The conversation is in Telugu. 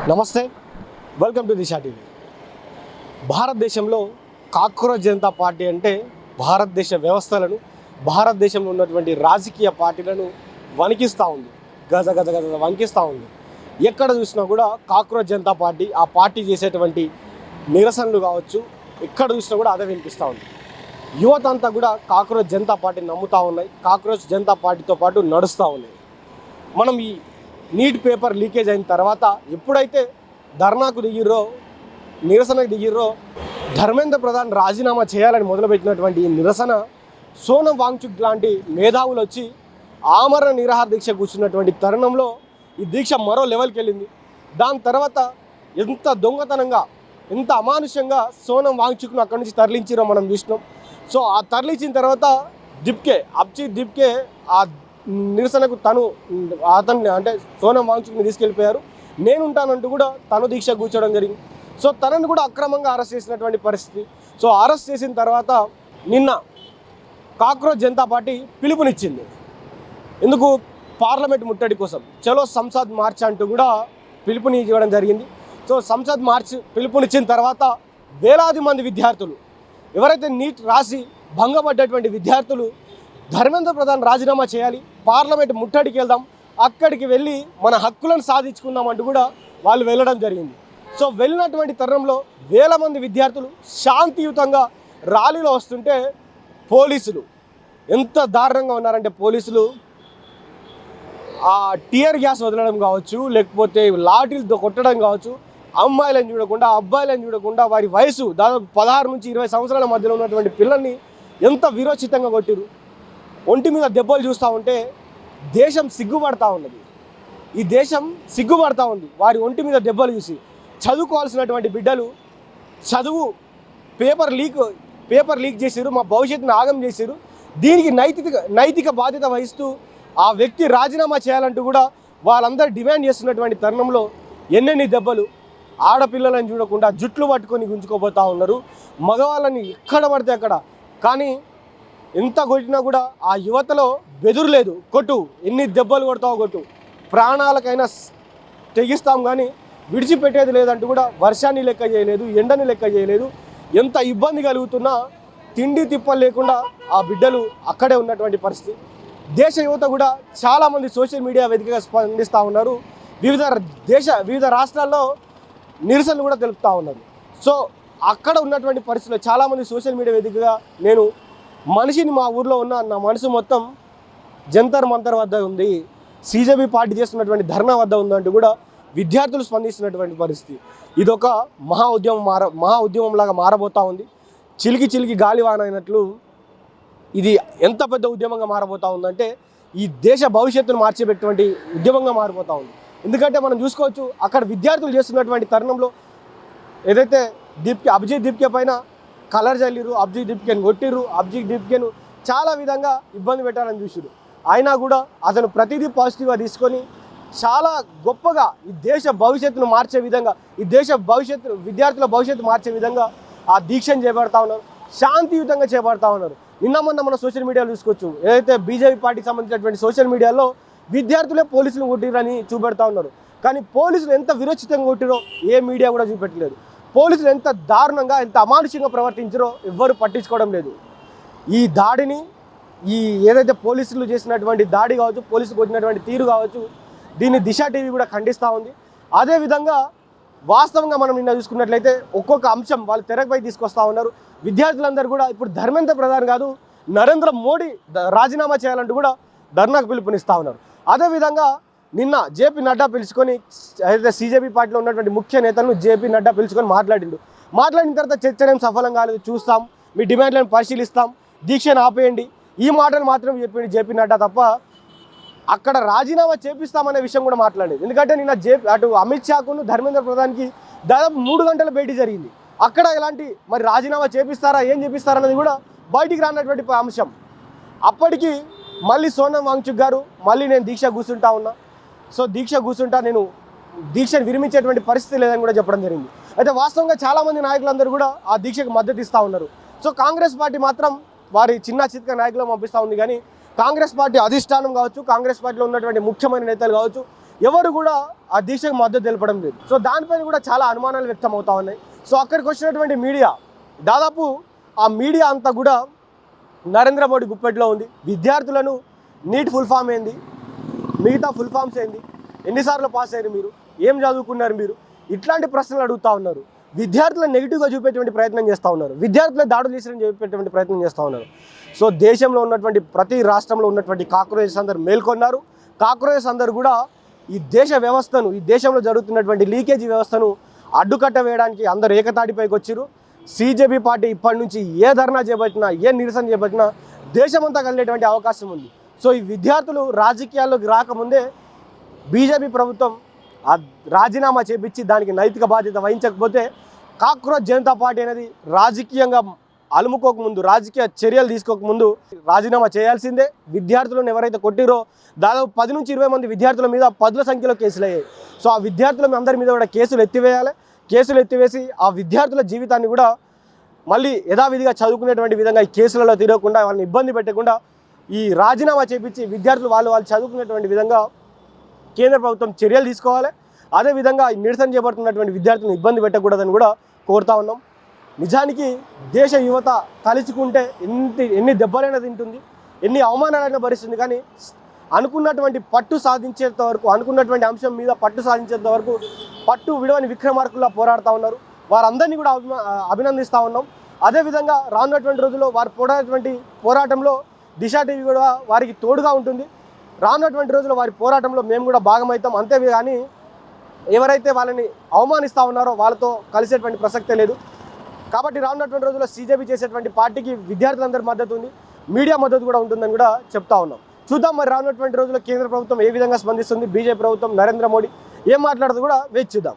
నమస్తే, వెల్కమ్ టు దిశా టీవీ. భారతదేశంలో కాక్రోచ్ జనతా పార్టీ అంటే భారతదేశ వ్యవస్థలను, భారతదేశంలో ఉన్నటువంటి రాజకీయ పార్టీలను వణికిస్తూ ఉంది. గజ గజ గజ వణికిస్తూ ఉంది. ఎక్కడ చూసినా కూడా కాక్రోచ్ జనతా పార్టీ, ఆ పార్టీ చేసేటువంటి నిరసనలు కావచ్చు, ఎక్కడ చూసినా కూడా అదే వినిపిస్తూ ఉంది. యువత అంతా కూడా కాక్రోచ్ జనతా పార్టీని నమ్ముతూ ఉన్నాయి. కాక్రోచ్ జనతా పార్టీతో పాటు నడుస్తూ ఉన్నాయి. మనం ఈ నీట్ పేపర్ లీకేజ్ అయిన తర్వాత ఎప్పుడైతే ధర్నాకు దిగిర్రో, నిరసనకు దిగిర్రో, ధర్మేంద్ర ప్రధాన్ రాజీనామా చేయాలని మొదలుపెట్టినటువంటి ఈ నిరసన సోనం వాంగ్చుక్ లాంటి మేధావులు వచ్చి ఆమరణ నిరాహార దీక్ష కూర్చున్నటువంటి తరుణంలో ఈ దీక్ష మరో లెవెల్కి వెళ్ళింది. దాని తర్వాత ఎంత దొంగతనంగా, ఎంత అమానుష్యంగా సోనం వాంగ్చుక్ను అక్కడి నుంచి తరలించారో మనం చూసినాం. సో ఆ తరలించిన తర్వాత అభిజిత్ దిప్కే ఆ నిరసనకు అతన్ని అంటే సోనం వాంగ్చుక్ని తీసుకెళ్ళిపోయారు. నేనుంటానంటూ కూడా తను దీక్ష కూర్చోవడం జరిగింది. సో తనను కూడా అక్రమంగా అరెస్ట్ చేసినటువంటి పరిస్థితి. సో అరెస్ట్ చేసిన తర్వాత నిన్న కాక్రోచ్ జనతా పార్టీ పిలుపునిచ్చింది. ఎందుకు? పార్లమెంట్ ముట్టడి కోసం చలో సంసద్ మార్చ్ అంటూ కూడా పిలుపునివ్వడం జరిగింది. సో సంసద్ మార్చ్ పిలుపునిచ్చిన తర్వాత వేలాది మంది విద్యార్థులు, ఎవరైతే నీట్ రాసి భంగపడ్డటువంటి విద్యార్థులు, ధర్మేంద్ర ప్రధాన్ రాజీనామా చేయాలి, పార్లమెంట్ ముట్టడికి వెళ్దాం, అక్కడికి వెళ్ళి మన హక్కులను సాధించుకుందాం అంటూ కూడా వాళ్ళు వెళ్ళడం జరిగింది. సో వెళ్ళినటువంటి తరుణంలో వేల మంది విద్యార్థులు శాంతియుతంగా ర్యాలీలో వస్తుంటే పోలీసులు ఎంత దారుణంగా ఉన్నారంటే, పోలీసులు ఆ టియర్ గ్యాస్ వదలడం కావచ్చు, లేకపోతే లాఠీలతో కొట్టడం కావచ్చు, అమ్మాయిలను చూడకుండా, అబ్బాయిలను చూడకుండా, వారి వయసు దాదాపు 16 నుంచి 20 సంవత్సరాల మధ్యలో ఉన్నటువంటి పిల్లల్ని ఎంత విరోచితంగా కొట్టిరు. ఒంటి మీద దెబ్బలు చూస్తూ ఉంటే దేశం సిగ్గుపడతా ఉన్నది. ఈ దేశం సిగ్గుపడతా ఉంది వారి ఒంటి మీద దెబ్బలు చూసి. చదువుకోవాల్సినటువంటి బిడ్డలు చదువు పేపర్ లీక్ చేసారు, మా భవిష్యత్తును ఆగం చేశారు. దీనికి నైతిక బాధ్యత వహిస్తూ ఆ వ్యక్తి రాజీనామా చేయాలంటూ కూడా వాళ్ళందరూ డిమాండ్ చేస్తున్నటువంటి తరుణంలో ఎన్నెన్ని దెబ్బలు. ఆడపిల్లలను చూడకుండా జుట్లు పట్టుకొని గుంజుకోబోతూ ఉన్నారు, మగవాళ్ళని ఎక్కడ పడితే అక్కడ. కానీ ఎంత కొట్టినా కూడా ఆ యువతలో బెదురు లేదు. కొట్టు, ఎన్ని దెబ్బలు కొడతావో కొట్టు, ప్రాణాలకైనా తెగిస్తాం కానీ విడిచిపెట్టేది లేదంటూ కూడా వర్షాన్ని లెక్క చేయలేదు, ఎండని లెక్క చేయలేదు. ఎంత ఇబ్బంది కలుగుతున్నా తిండి తిప్పలు లేకుండా ఆ బిడ్డలు అక్కడే ఉన్నటువంటి పరిస్థితి. దేశ యువత కూడా చాలామంది సోషల్ మీడియా వేదికగా స్పందిస్తూ ఉన్నారు. వివిధ రాష్ట్రాల్లో నిరసనలు కూడా తెలుపుతూ ఉన్నారు. సో అక్కడ ఉన్నటువంటి పరిస్థితుల్లో చాలామంది సోషల్ మీడియా వేదికగా నేను మనిషిని, మా ఊర్లో ఉన్న నా మనసు మొత్తం జంతర్ మంతర్ వద్ద ఉంది, సీజేపీ పార్టీ చేస్తున్నటువంటి ధర్నా వద్ద ఉందంటూ కూడా విద్యార్థులు స్పందిస్తున్నటువంటి పరిస్థితి. ఇదొక మహా ఉద్యమంలాగా మారబోతూ ఉంది. చిలికి గాలివాన అయినట్లు ఇది ఎంత పెద్ద ఉద్యమంగా మారబోతూ ఉందంటే ఈ దేశ భవిష్యత్తును మార్చేటటువంటి ఉద్యమంగా మారిపోతూ ఉంది. ఎందుకంటే మనం చూసుకోవచ్చు, అక్కడ విద్యార్థులు చేస్తున్నటువంటి తరుణంలో ఏదైతే అభిజిత్ దిప్కే పైన కలర్ చల్లిరు, అభిజిత్ దిప్కేను కొట్టిరు, అభిజిత్ దిప్కేను చాలా విధంగా ఇబ్బంది పెట్టాలని చూసిరు. అయినా కూడా అతను ప్రతిదీ పాజిటివ్గా తీసుకొని చాలా గొప్పగా ఈ దేశ భవిష్యత్తును మార్చే విధంగా, ఈ దేశ విద్యార్థుల భవిష్యత్తు మార్చే విధంగా ఆ దీక్షను చేపడతా ఉన్నారు, శాంతియుతంగా చేపడతా ఉన్నారు. నిన్న మొన్న మన సోషల్ మీడియాలో చూసుకోవచ్చు, ఏదైతే బీజేపీ పార్టీకి సంబంధించినటువంటి సోషల్ మీడియాలో విద్యార్థులే పోలీసులు కొట్టిరని చూపెడతా ఉన్నారు. కానీ పోలీసులు ఎంత విరోచితంగా కొట్టిరో ఏ మీడియా కూడా చూపెట్టలేదు. పోలీసులు ఎంత దారుణంగా, ఎంత అమానుషంగా ప్రవర్తించారో ఎవ్వరు పట్టించుకోవడం లేదు. ఈ దాడిని, ఈ ఏదైతే పోలీసులు చేసినటువంటి దాడి కావచ్చు, పోలీసులు కొట్టినటువంటి తీరు కావచ్చు, దీన్ని దిశా టీవీ కూడా ఖండిస్తూ ఉంది. అదేవిధంగా వాస్తవంగా మనం నిన్న చూసుకున్నట్లయితే ఒక్కొక్క అంశం వాళ్ళు తెరపై తీసుకొస్తూ ఉన్నారు. విద్యార్థులందరూ కూడా ఇప్పుడు ధర్మేంద్ర ప్రధాన్ కాదు, నరేంద్ర మోడీ రాజీనామా చేయాలంటూ కూడా ధర్నాకు పిలుపునిస్తూ ఉన్నారు. అదేవిధంగా నిన్న జేపీ నడ్డా పిలుచుకొని, అయితే సీజేపీ పార్టీలో ఉన్నటువంటి ముఖ్య నేతలను జేపీ నడ్డా పిలుచుకొని మాట్లాడిన తర్వాత చర్చనేం సఫలం కాలేదు, చూస్తాం, మీ డిమాండ్లను పరిశీలిస్తాం, దీక్షను ఆపేయండి, ఈ మాటలు మాత్రం చెప్పింది జేపీ నడ్డా తప్ప అక్కడ రాజీనామా చేపిస్తామనే విషయం కూడా మాట్లాడలేదు. ఎందుకంటే నిన్న అటు అమిత్ షాకును ధర్మేంద్ర ప్రధాన్కి దాదాపు 3 గంటల భేటీ జరిగింది. అక్కడ ఎలాంటి మరి రాజీనామా చేపిస్తారా, ఏం చేపిస్తారా అనేది కూడా బయటికి రానటువంటి అంశం. అప్పటికి మళ్ళీ సోనం వాంగ్చుక్ గారు మళ్ళీ నేను దీక్ష కూర్చుంటా ఉన్నా, సో దీక్ష కూర్చుంటా, నేను దీక్షను విరమించేటువంటి పరిస్థితి లేదని కూడా చెప్పడం జరిగింది. అయితే వాస్తవంగా చాలామంది నాయకులందరూ కూడా ఆ దీక్షకు మద్దతు ఇస్తూ ఉన్నారు. సో కాంగ్రెస్ పార్టీ మాత్రం వారి చిన్న నాయకులను పంపిస్తూ ఉంది. కానీ కాంగ్రెస్ పార్టీ అధిష్టానం కావచ్చు, కాంగ్రెస్ పార్టీలో ఉన్నటువంటి ముఖ్యమైన నేతలు కావచ్చు, ఎవరు కూడా ఆ దీక్షకు మద్దతు తెలపడం లేదు. సో దానిపైన కూడా చాలా అనుమానాలు వ్యక్తం అవుతా ఉన్నాయి. సో అక్కడికి వచ్చినటువంటి మీడియా దాదాపు ఆ మీడియా అంతా కూడా నరేంద్ర మోడీ గుప్పెట్లో ఉంది. విద్యార్థులను నీట్ ఫుల్ ఫామ్ ఏంది, మిగతా ఫుల్ ఫామ్స్ ఏంది, ఎన్నిసార్లు పాస్ అయ్యారు మీరు, ఏం చదువుకున్నారు మీరు, ఇట్లాంటి ప్రశ్నలు అడుగుతూ ఉన్నారు. విద్యార్థులను నెగిటివ్గా చూపేటువంటి ప్రయత్నం చేస్తూ ఉన్నారు. విద్యార్థుల దాడులు చేసిన చూపేటువంటి ప్రయత్నం చేస్తూ ఉన్నారు. సో దేశంలో ఉన్నటువంటి ప్రతి రాష్ట్రంలో ఉన్నటువంటి కాక్రోచెస్ అందరు మేల్కొన్నారు. కాక్రోచెస్ అందరు కూడా ఈ దేశ వ్యవస్థను, ఈ దేశంలో జరుగుతున్నటువంటి లీకేజీ వ్యవస్థను అడ్డుకట్ట వేయడానికి అందరు ఏకతాటిపైకి వచ్చారు. CJP పార్టీ ఇప్పటి నుంచి ఏ ధర్నా చేపట్టినా, ఏ నిరసన చేపట్టినా దేశమంతా కలిగేటువంటి అవకాశం ఉంది. సో ఈ విద్యార్థులు రాజకీయాల్లోకి రాకముందే బీజేపీ ప్రభుత్వం ఆ రాజీనామా చేపించి దానికి నైతిక బాధ్యత వహించకపోతే కాక్రోచ్ జనతా పార్టీ అనేది రాజకీయంగా అలుముకోకముందు, రాజకీయ చర్యలు తీసుకోకముందు రాజీనామా చేయాల్సిందే. విద్యార్థులను ఎవరైతే కొట్టిరో దాదాపు 10 నుంచి 20 మంది విద్యార్థుల మీద 10ల సంఖ్యలో కేసులు అయ్యాయి. సో ఆ విద్యార్థుల అందరి మీద కూడా కేసులు ఎత్తివేయాలి. కేసులు ఎత్తివేసి ఆ విద్యార్థుల జీవితాన్ని కూడా మళ్ళీ యథావిధిగా చదువుకునేటువంటి విధంగా ఈ కేసులలో తిరగకుండా, వాళ్ళని ఇబ్బంది పెట్టకుండా ఈ రాజీనామా చేపించి విద్యార్థులు వాళ్ళు చదువుకునేటువంటి విధంగా కేంద్ర ప్రభుత్వం చర్యలు తీసుకోవాలి. అదేవిధంగా నిరసన చేపడుతున్నటువంటి విద్యార్థులను ఇబ్బంది పెట్టకూడదని కూడా కోరుతా ఉన్నాం. నిజానికి దేశ యువత తలుచుకుంటే ఎన్ని దెబ్బలైనా తింటుంది, ఎన్ని అవమానాలైనా భరిస్తుంది. కానీ అనుకున్నటువంటి పట్టు సాధించేంత వరకు, అనుకున్నటువంటి అంశం మీద పట్టు సాధించేంత వరకు పట్టు విడవని విక్రమార్కుల్లా పోరాడుతూ ఉన్నారు. వారందరినీ కూడా అభినందిస్తూ ఉన్నాం. అదేవిధంగా రానున్నటువంటి రోజుల్లో వారు పోరాటంలో దిశ టీవీ కూడా వారికి తోడుగా ఉంటుంది. రానున్నటువంటి రోజుల్లో వారి పోరాటంలో మేము కూడా భాగమవుతాం. అంతే కానీ ఎవరైతే వాళ్ళని అవమానిస్తూ ఉన్నారో వాళ్ళతో కలిసేటువంటి ప్రసక్తే లేదు. కాబట్టి రానున్నటువంటి రోజుల్లో CJP చేసేటువంటి పార్టీకి విద్యార్థులందరి మద్దతు ఉంది, మీడియా మద్దతు కూడా ఉంటుందని కూడా చెప్తా ఉన్నాం. చూద్దాం మరి రానున్నటువంటి రోజుల్లో కేంద్ర ప్రభుత్వం ఏ విధంగా స్పందిస్తుంది, బీజేపీ ప్రభుత్వం, నరేంద్ర మోడీ ఏం మాట్లాడుతూ కూడా వేచి చూద్దాం.